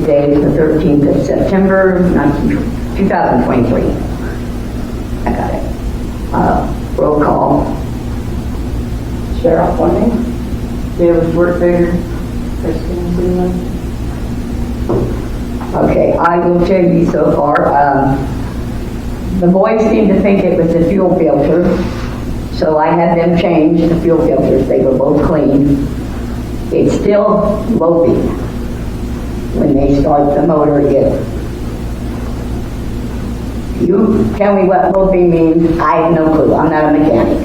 Today is the 13th of September, 2023. I got it. Roll call. Sheriff Fleming, David Workfager, Kristen Freeman. Okay, I will tell you so far. The boys seemed to think it was the fuel filter, so I had them change the fuel filters. They were both clean. It's still loping. When they start the motor, you tell me what loping means, I have no clue. I'm not a mechanic.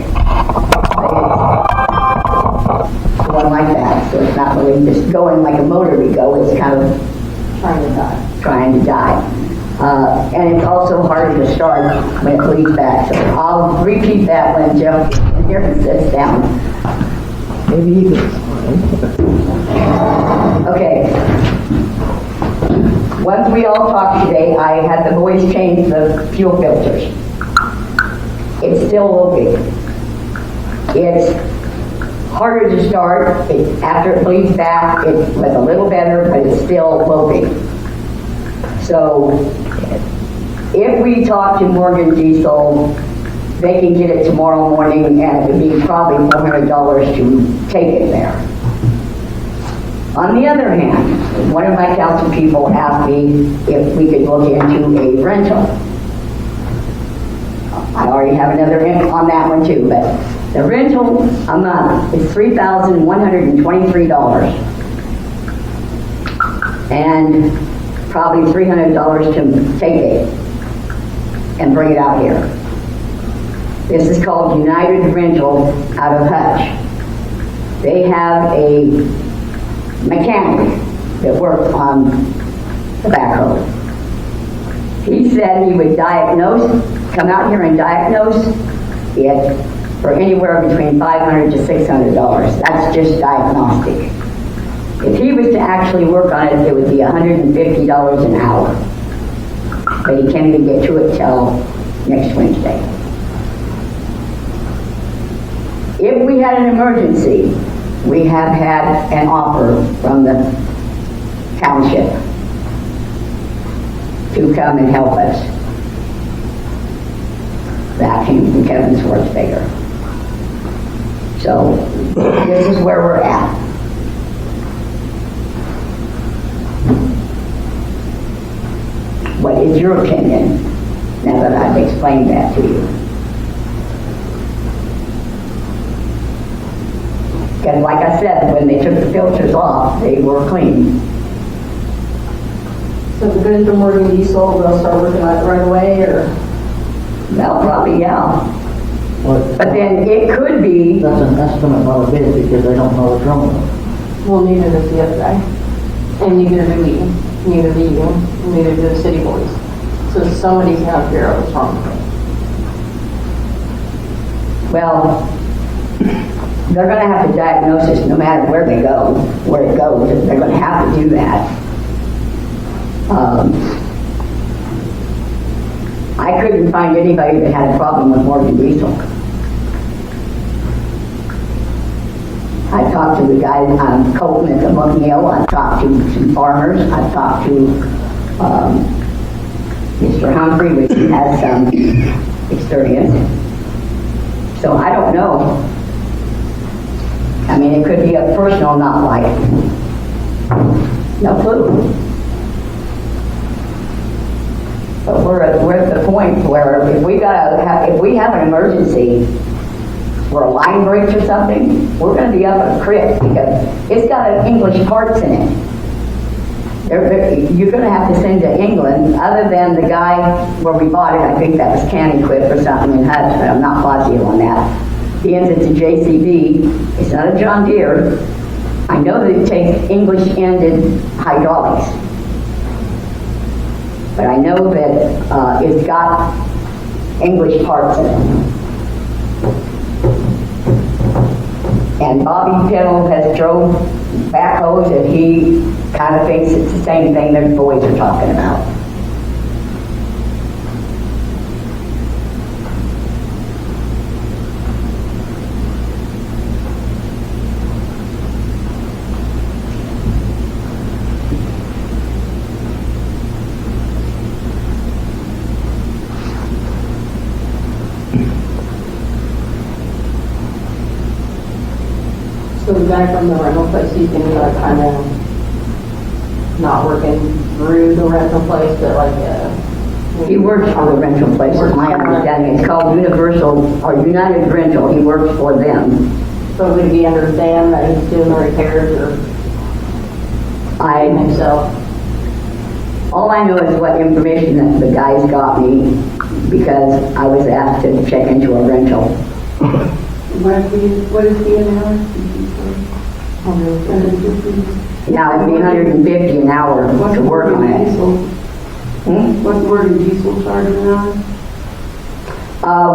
It's going like that, so it's not really just going like a motor would go, it's kind of trying to die. And it's also harder to start when it bleeds back. So I'll repeat that when Jeff here sits down. Maybe he can. Okay. Once we all talked today, I had the boys change the fuel filters. It's still loping. It's harder to start. After it bleeds back, it was a little better, but it's still loping. So if we talk to Morgan Diesel, they can get it tomorrow morning, and it would be probably $400 to take it there. On the other hand, one of my council people asked me if we could look into a rental. I already have another on that one too, but the rental a month is $3,123. And probably $300 to take it and bring it out here. This is called United Rental out of Hutch. They have a mechanic that works on the backhoe. He said he would come out here and diagnose it for anywhere between $500 to $600. That's just diagnostic. If he was to actually work on it, it would be $150 an hour. But he can't even get to it till next Wednesday. If we had an emergency, we have had an offer from the township to come and help us. That came from Kevin Schwartzberger. So this is where we're at. What is your opinion now that I've explained that to you? Because like I said, when they took the filters off, they were clean. So if it goes to Morgan Diesel, they'll start working on it right away, or? Well, probably, yeah. Well, But then it could be, that's an estimate, not a bid, because they don't know what's wrong with it. Well, neither does the other guy. And neither do we. Neither do you. Neither do the city boys. So somebody's going to figure out what's wrong with it. well, they're going to have to diagnose this no matter where it goes. They're going to have to do that. I couldn't find anybody that had a problem with Morgan Diesel. I talked to the guy, Colton at the McNeil. I talked to some farmers. I talked to Mr. Humphrey, which has some experience. So I don't know. I mean, it could be a personal not like. No clue. But we're at the point where if we have an emergency, where a line breaks or something, we're going to be up a creek because it's got English parts in it. You're going to have to send to England, other than the guy where we bought it. I think that was Canny Clip or something in Hutch, but I'm not positive on that. The end, it's a JCB. It's not a John Deere. I know that it takes English-ended hydraulics. But I know that it's got English parts in it. And Bobby Piddle has drove backhoes, and he kind of thinks it's the same thing the boys are talking about. guy from the rental place, he's gonna be like kind of not working through the rental place, but like, He works for the rental place, is my understanding. It's called Universal, or United Rental. He works for them. so would it be under Dan that he's doing the repairs or himself? All I know is what information that the guys got me because I was asked to check into a rental. What is the amount? Now it'd be 150 an hour to work on it. What's word in diesel charge an hour?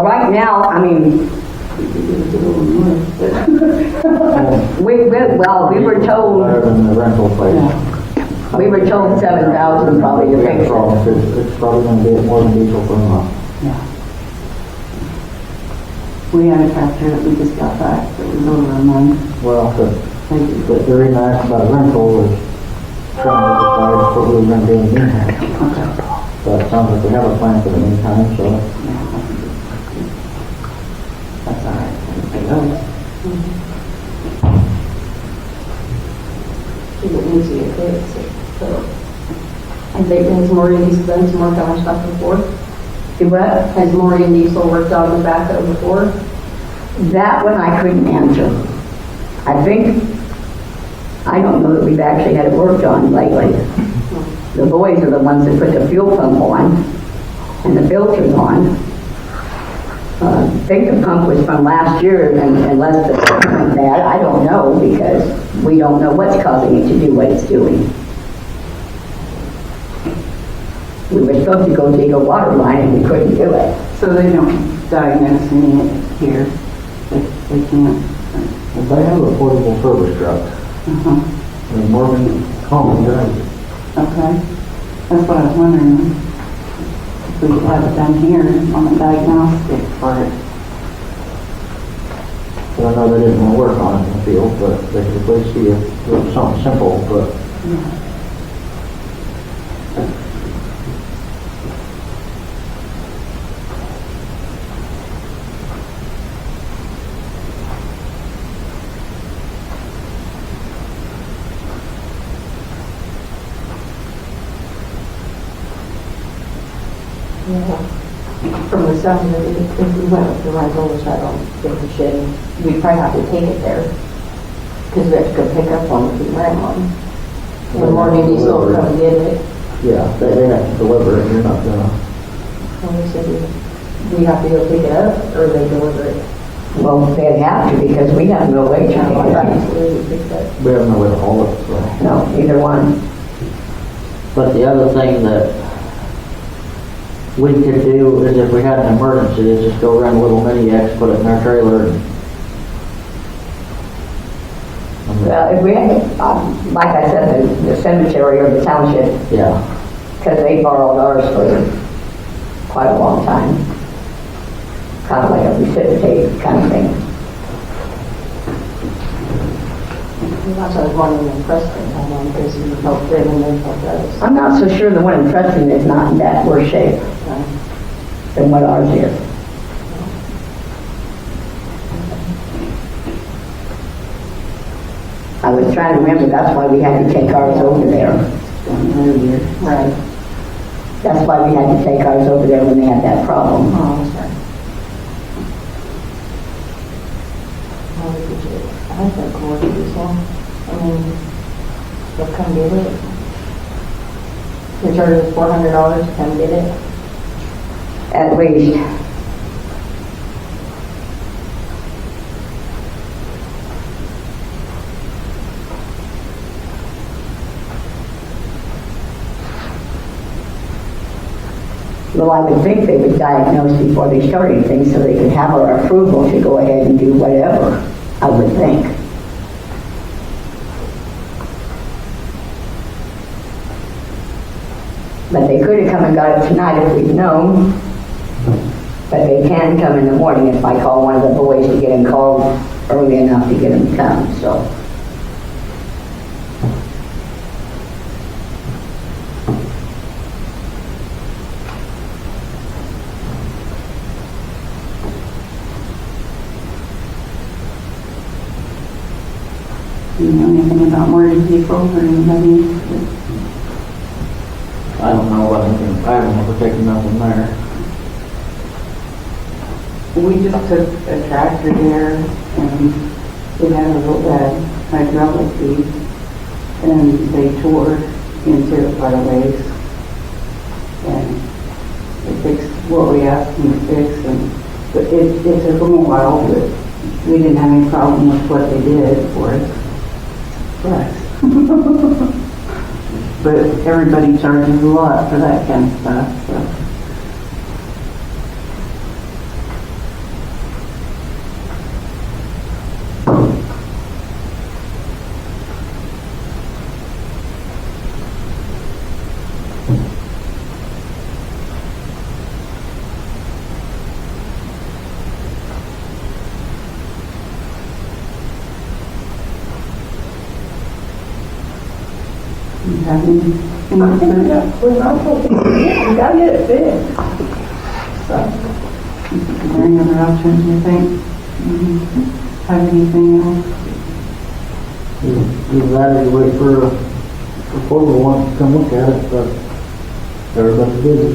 Right now, I mean, we were told, Better than the rental place. we were told 7,000 probably to fix it. It's probably gonna be more than diesel for a month. We had a tractor that we just got back that was over a month. Well, Thank you. the reason I asked about rental was trying to decide what we were gonna do in the meantime. Okay. So it sounds like we have a plan for the meantime, so. That's all right. Everything else. It needs to get fixed, so. I think has Maureen Diesel done some work on our stuff before? Do what? Has Maureen Diesel worked on the backhoe before? That one I couldn't answer. I don't know that we've actually had it worked on lately. The boys are the ones that put the fuel pump on and the filters on. I think the pump was from last year, and unless the pump went bad, I don't know, because we don't know what's causing it to do what it's doing. We were supposed to go dig a water line and we couldn't do it. So they don't diagnose any here? They can't? If they have a portable service truck, Uh-huh. and Morgan Coleman does. Okay. That's what I was wondering. If we could have it done here on the diagnostic part. Well, I know they didn't want to work on it in the field, but they could at least see if it was something simple, but Yeah. From the sound of it, if we went with the rental, which I don't think we should, we'd probably have to take it there. Because we have to go pick up one if we rent one. The Morgan Diesel will come get it. yeah, they have to deliver it, you're not gonna. And we said, we have to go pick it up, or they deliver it. Well, they'd have to, because we have no way to pick it up. We pick it up. We have no way to haul it, so. No, either one. But the other thing that we could do is if we had an emergency, is just go rent a little mini X, put it in our trailer. Well, if we had, like I said, the cemetery or the township, Yeah, because they borrowed ours for quite a long time. Kind of like a precipitate kind of thing. That's what I was wondering in Preston, how long, because you helped them and then helped us. I'm not so sure the one in Preston is not in that worse shape than what ours is. I was trying to remember, that's why we had to take ours over there. Right. That's why we had to take ours over there when they had that problem. Oh, that's right. How did you do it? I think Corey Diesel, I mean, they'll come get it. They charge us $400 to come get it. At least. Well, I would think they would diagnose before they started things so they could have our approval to go ahead and do whatever, I would think. But they could have come and got it tonight if we'd known. But they can come in the morning if I call one of the boys to get them called early enough to get them to come, so. not mortgage vehicles or anybody? I don't know about anything, I haven't ever taken nothing there. We just took a tractor there and it had a real bad hydraulic leak and they tore into it quite a ways. And they fixed what we asked them to fix, and but it took them a while, but we didn't have any problem with what they did for us. Right. But everybody charges a lot for that kind of stuff, so. I think we gotta get it fixed. So, is there any other options you think? Have anything else? Either that or you wait for a portable one to come look at it, but everybody's busy.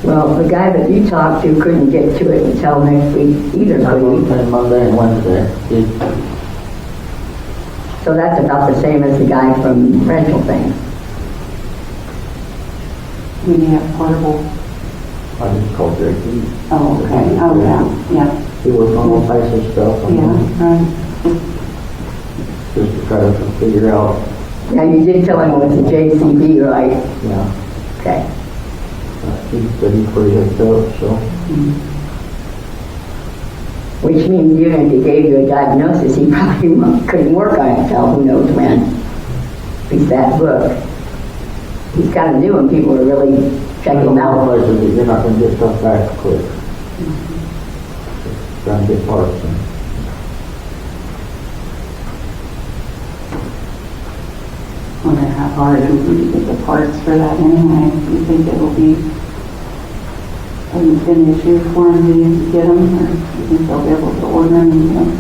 Well, the guy that you talked to couldn't get to it until next week either, I'm could he? working Monday and Wednesday. So that's about the same as the guy from rental thing. We have portable. I just called Drake. Oh, okay. Oh, yeah. He works on all types of stuff. Yeah, right. Just to try to figure out, Now, you did tell him it was a JCB, right? yeah. Okay. He said he's pretty hooked up, so. Which means even if he gave you a diagnosis, he probably couldn't work on it till who knows when. He's that book. He's kind of new and people are really checking him There's a lot out. of places that you're not gonna get stuff back quick. Trying to get parts and. Wonder how hard it would be to get the parts for that anyway. Do you think it will be an issue for them to get them, or do you think they'll be able to order them and get them?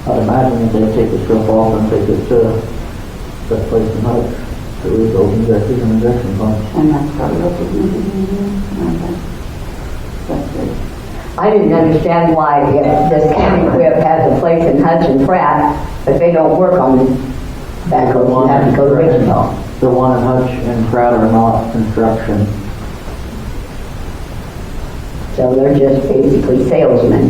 I'd imagine if they take the stuff off and take it to that place in Hutch, it would go injectors and injection pumps. And that's probably what we need to do. Okay. That's good. I didn't understand why if this county whip has a place in Hutch and Pratt, but they don't work on backhoes, you have to go to Wichita. The one in Hutch and Pratt are not construction. So they're just basically salesmen.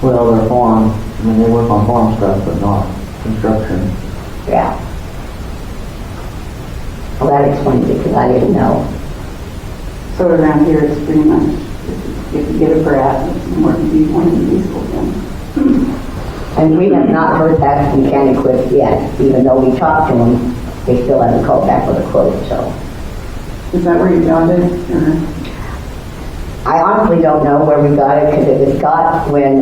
Well, they're farm, I mean, they work on farm stuff, but not construction. Yeah. Well, that explains it, because I didn't know. So around here, it's pretty much, if you get a brat, it's more to be one of the diesel then. And we have not heard back from Mechanic Whip yet, even though we talked to them, they still haven't called back with a quote, so. Is that where you got it, or? I honestly don't know where we got it, because it was got when,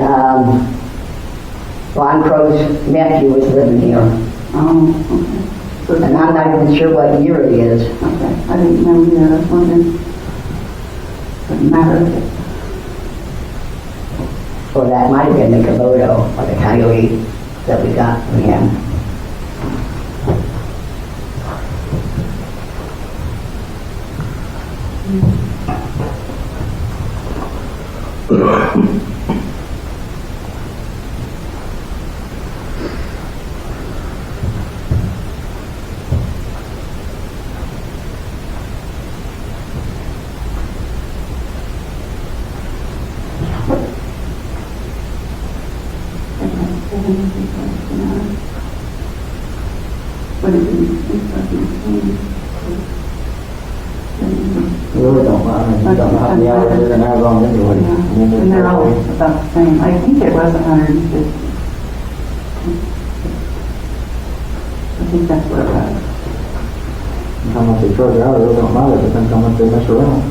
Ron Crow's nephew was living here. Oh, okay. So And I'm not even sure what year it is. okay, I didn't know either, I was wondering. Doesn't matter. Or that might have been the Kubota or the Coyote that we got from him. What is it? You really don't, I mean, you don't know how many hours they're gonna have on anyway. I mean, And they're all about the same. I think it was 150. I think that's what it was. How much they charge out, it really don't matter, it depends how much they mess around.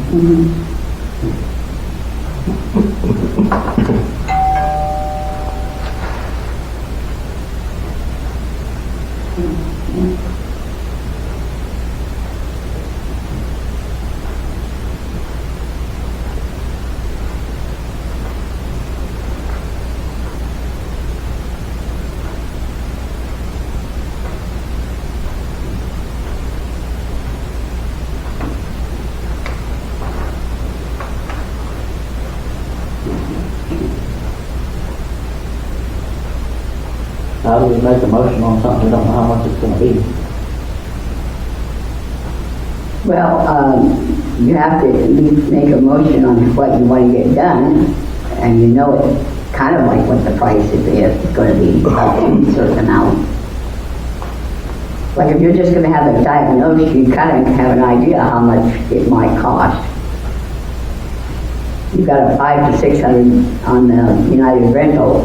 how do we make a motion on something we don't know how much it's gonna be? Well, you have to at least make a motion on what you want to get done, and you know it kind of like what the price is, it's going to be a certain amount. Like if you're just going to have it diagnosed, you kind of have an idea how much it might cost. You've got a 500 to 600 on the United rental,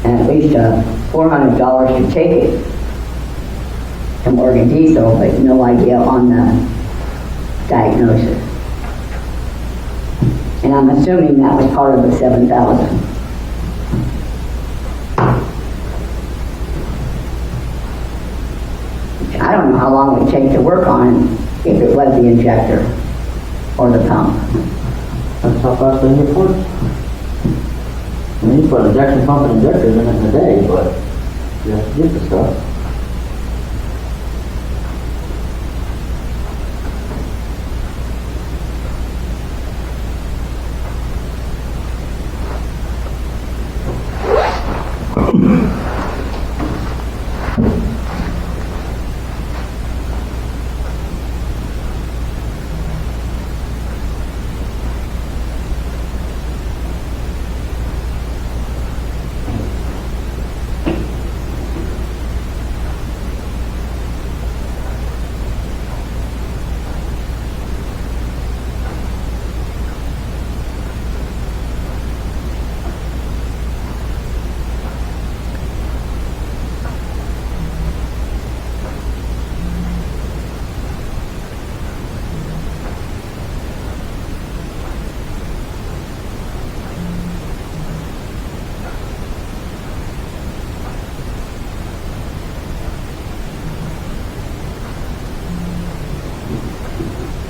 and at least $400 to take it to Morgan Diesel, but no idea on the diagnosis. And I'm assuming that was part of the 7,000. I don't know how long it would take to work on if it was the injector or the pump. That's how fast they get works. I mean, you put injection pump and injectors in it in a day, but you have to get the stuff.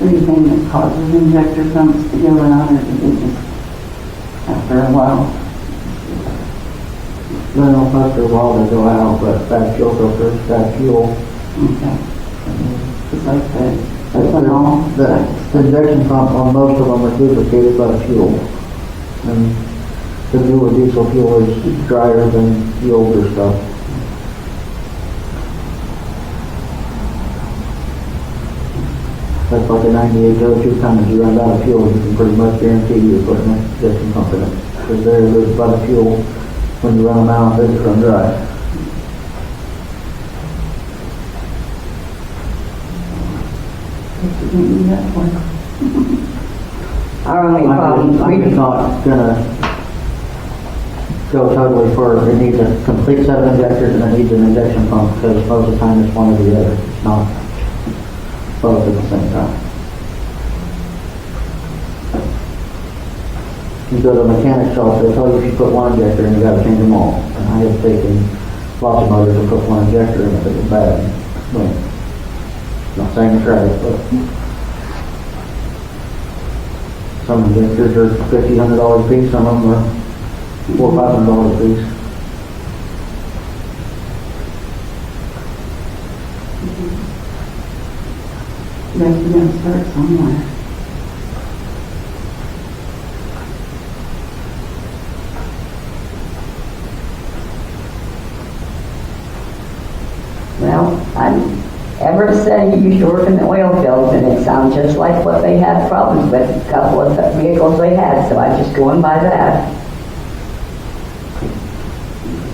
Anything that causes injector pumps to go out, or do they just, after a while? Well, after a while they go out, but bad fuel filters, bad fuel. Okay. It's like that, ethanol. The injection pump on most of them are lubricated by fuel. And the newer diesel fuel is drier than the older stuff. That's like a 98 go-to time. If you run out of fuel, you can pretty much guarantee you're putting an injection pump in it. Because there's a lot of fuel. When you run them out, they just run dry. Our only problem, I'm just not gonna go totally for, it needs a complete set of injectors and it needs an injection pump, because most of the time it's one or the other. It's not both at the same time. You go to a mechanic shop, they'll tell you if you put one injector in, you gotta change them all. And I have taken lots of motors and put one injector in if it was bad. Well, not saying it's right, but some injectors are $1,500 a piece, some of them are $400 or $500 a piece. Yes, we're gonna start somewhere. well, ever said he used to work in the oil fields, and it sounds just like what they had problems with, a couple of the vehicles they had, so I just going by that.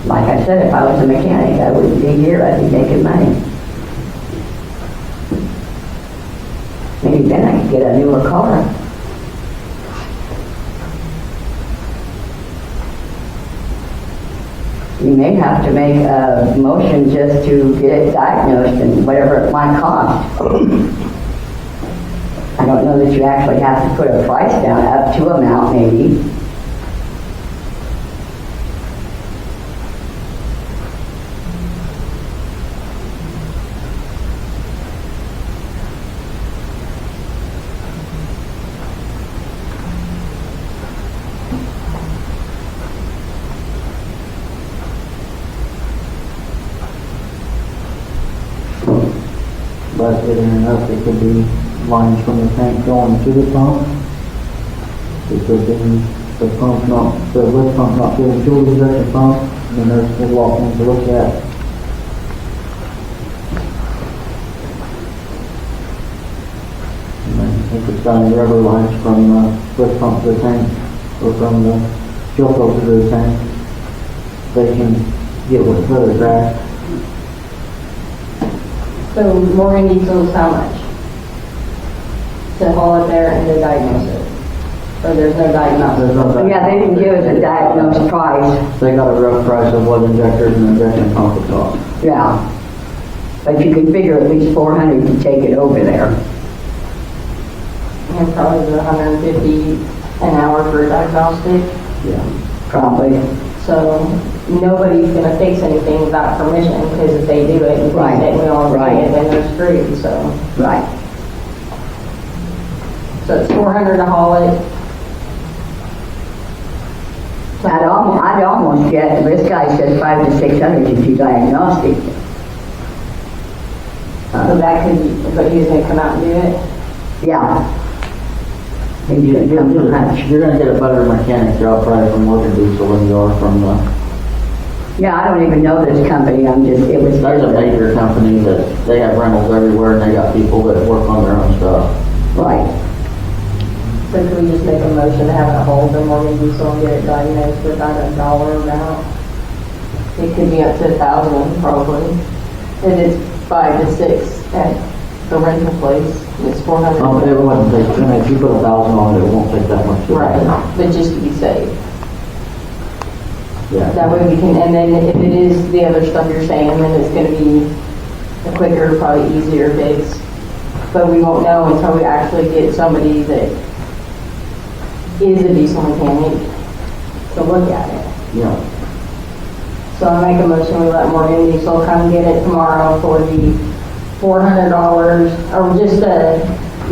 Like I said, if I was a mechanic, I wouldn't be here, I'd be making money. Maybe then I could get a newer car. You may have to make a motion just to get it diagnosed and whatever it might cost. I don't know that you actually have to put a price down, up to amount maybe. But within enough, it could be lines from the tank going to the pump. It could be the pump's not, the lift pump's not getting fuel injection pump, then there's a lot of things to look at. And then if it's got any rubber lines from the lift pump to the tank, or from the fuel filter to the tank, they can get with further crash. So Morgan Diesel's how much? To haul it there and to diagnose it? Or there's no diagnosis? There's no Yeah, they didn't give us a diagnosed price. They got a rough price of what injectors and injection pump would cost. Yeah. But you can figure at least 400 to take it over there. And probably the 150 an hour for a diagnostic. Yeah. Probably. So nobody's gonna fix anything without permission, because if they do it and fix Right, it and we all right. agree it, then they're screwed, so. Right. So it's 400 to haul it. I'd almost get, this guy said 500 to 600 to do diagnostic. So that could, but he's gonna come out and do it. Yeah. Maybe it comes from Hutch. You're gonna get a better mechanic job probably from Morgan Diesel than you are from Yeah, I don't even know this company, it was. there's a major company that they have rentals everywhere and they got people that work on their own stuff. Right. So can we just make a motion to have it hauled to Morgan Diesel and get it diagnosed without a dollar amount? It could be up to 1,000 probably. And it's 5 to 6 at the rental place. It's 400. It wouldn't take, I mean, if you put 1,000 on it, it won't take that much. to do. Right, but just to be safe. Yeah. That way we can, and then if it is the other stuff you're saying, then it's gonna be a quicker, probably easier fix. But we won't know until we actually get somebody that is a diesel mechanic to look at it. Yeah. So I make a motion, we let Morgan Diesel come get it tomorrow for the $400, or just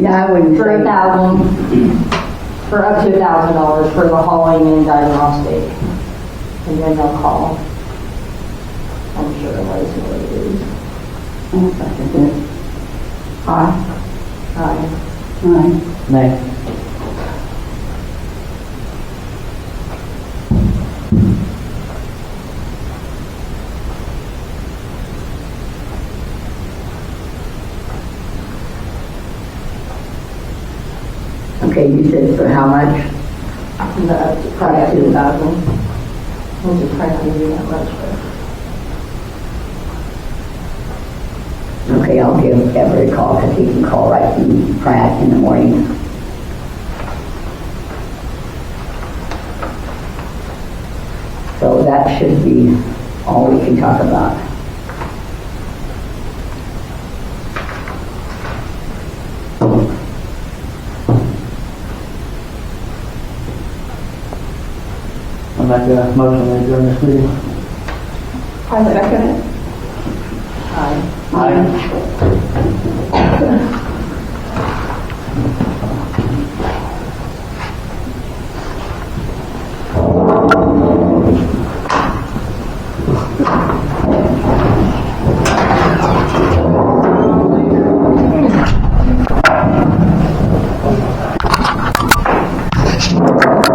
Yeah, I wouldn't for say. 1,000, for up to $1,000 for the hauling and diagnostic. And then they'll call. I'm sure they'll let us know what it is. I'll second it. Aye. Aye. Nay. Okay, you said for how much? Probably up to 2,000. We'll just try not to do that much, but. Okay, I'll give Everett a call, because he can call right from Pratt in the morning. So that should be all we can talk about. I'm not gonna motion to adjourn this meeting. I second it. Aye. Aye.